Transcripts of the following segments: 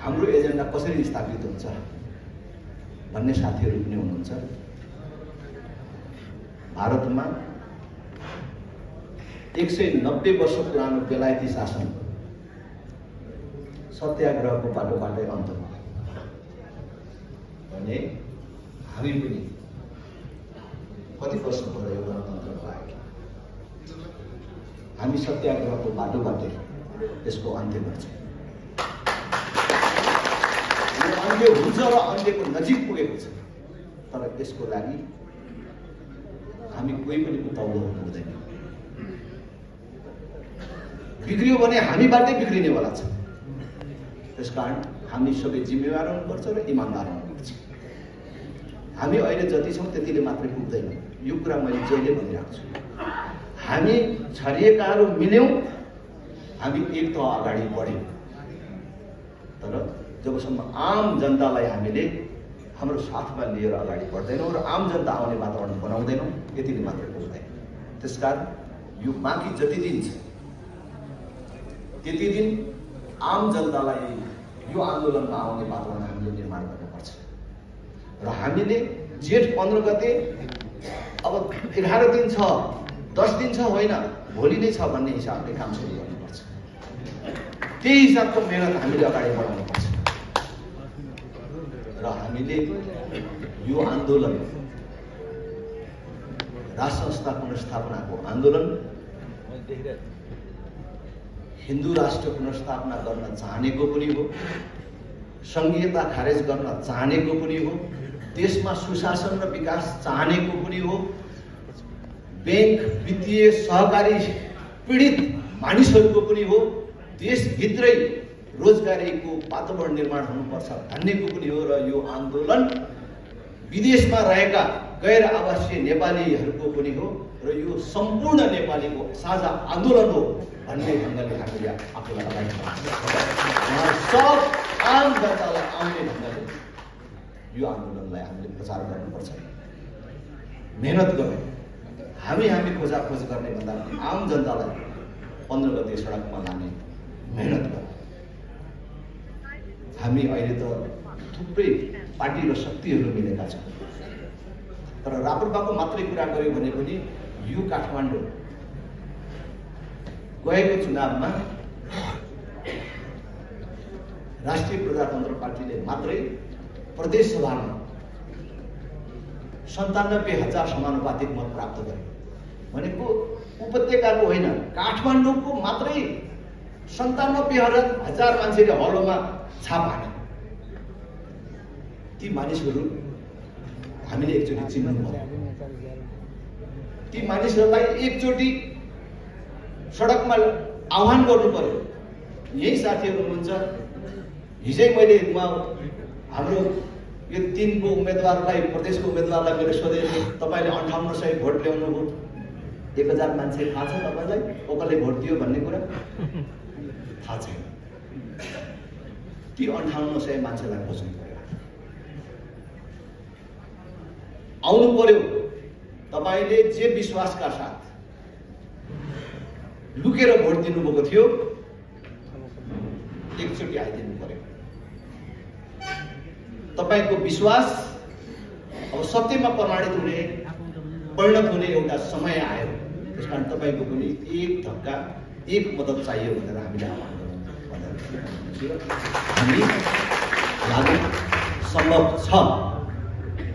हाम्रो एजेन्डा कसरी स्थापित हुन्छ भन्ने साथीहरू पनि हुनुहुन्छ। भारतमा 190 वर्ष पुरानो बेलायती शासन सत्याग्रहको बाटोबाटै अन्त भयो भने हामी पनि कति वर्ष भयो गणतन्त्र पाएका, हामी सत्याग्रहको बाटोबाटै यसको अन्त्य गर्छौँ। यो अन्त्य हुन्छ र अन्त्यको नजिक पुगेको छ, तर यसको लागि हामी कोही पनि उताउलो हुनु हुँदैन। बिग्रियो भने हामीबाटै बिग्रिनेवाला छ। त्यसकारण हामी सबै जिम्मेवार हुनुपर्छ र इमान्दार हुनुपर्छ। हामी अहिले जति छौँ त्यतिले मात्रै पुग्दैन। यो कुरा मैले जहिले भनिरहेको छु। हामी छरिएकाहरू मिल्यौँ, हामी एक तह अगाडि बढ्यौँ। तर जबसम्म आम जनतालाई हामीले हाम्रो साथमा लिएर अगाडि बढ्दैनौँ र आम जनता आउने वातावरण बनाउँदैनौँ, यतिले मात्रै पुग्दैन। त्यसकारण यो बाँकी जति दिन छ त्यति दिन आम जनतालाई यो आन्दोलनमा आउने वातावरण हामीले निर्माण गर्नुपर्छ। र हामीले जेठ 15 गते अब 11 दिन छ, 10 दिन छ, होइन भोलि नै छ भन्ने हिसाबले काम सुरु गर्नुपर्छ। त्यही हिसाबको मेहनत हामीले अगाडि बढाउनुपर्छ र हामीले यो आन्दोलन राष्ट्र संस्था पुनर्स्थापनाको आन्दोलन हिन्दू राष्ट्र पुनर्स्थापना गर्न चाहनेको पनि हो, संघीयता खारेज गर्न चाहनेको पनि हो, देशमा सुशासन र विकास चाहनेको पनि हो, बैंक वित्तीय सहकारी पीडित मानिसहरूको पनि हो, देशभित्रै रोजगारीको वातावरण निर्माण हुनुपर्छ भन्नेको पनि हो। र यो आन्दोलन विदेशमा रहेका गैर आवासीय नेपालीहरूको पनि हो र यो सम्पूर्ण नेपालीको साझा आन्दोलन हो भन्ने ढङ्गले हामीले आफूलाई अगाडि बढाउनुपर्छ। सब आम जनतालाई आउने ढङ्गले यो आन्दोलनलाई हामीले प्रचार गर्नुपर्छ। मेहनत गरौँ। हामी खोजाखोज गर्ने भन्दा पनि आम जनतालाई 15 गते सडकमा लाने मेहनत गरौँ। हामी अहिले त थुप्रै पार्टी र शक्तिहरू मिलेका छौँ, तर राप्रपाको मात्रै कुरा गर्यो भने पनि यो काठमाडौँ गएको चुनावमा राष्ट्रिय प्रजातन्त्र पार्टीले मात्रै प्रदेश सभामा 97,000 समानुपातिक मत प्राप्त गर्यो भनेको उपत्यकाको होइन, काठमाडौँको मात्रै 97,000 मान्छेले हलोमा छाप हाने। ती मानिसहरू हामीले एकचोटि चिन्नु पर्यो। ती मानिसहरूलाई एकचोटि सडकमा आह्वान गर्नु पर्यो। यही साथीहरू हुनुहुन्छ। हिजै मैले हाम्रो यो 3 को उम्मेदवारलाई, प्रदेशको उम्मेदवारलाई मैले सोधेँ, तपाईँले 5800 भोट ल्याउनु भयो, 1000 मान्छे थाहा छ तपाईँलाई कसले भोट दियो भन्ने कुरा? थाहा छैन। ती 5800 मान्छेलाई खोज्नु पर्यो, आउनु पर्यो। तपाईँले जे विश्वासका साथ लुकेर भोट दिनुभएको थियो एकचोटि आइदिनु पर्यो। तपाईँको विश्वास अब सत्यमा परिणत हुने एउटा समय आयो। त्यसकारण तपाईँको पनि एक धक्का, एक मद्दत चाहियो भनेर हामीले आह्वान गर्छौँ। हामी लागु सम्भव छ,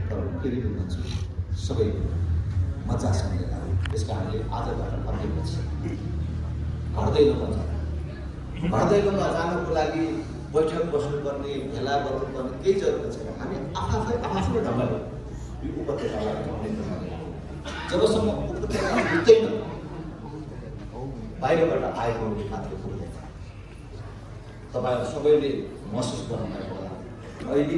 तर फेरि भन्छु सबै मजासँग लागु। त्यस कारणले आजबाट फर्केपछि घर दैलोमा जानको लागि बैठक बस्नुपर्ने, भेला गर्नुपर्ने केही जरुरत छैन। हामी आफ्नो ढङ्गले यो उपत्यकालाई जोड्ने ढङ्गले जबसम्म उपत्यका बुझ्दैन, बाहिरबाट आएको मात्र पुग्दैन। तपाईँहरू सबैले महसुस गर्नुभएको होला अहिले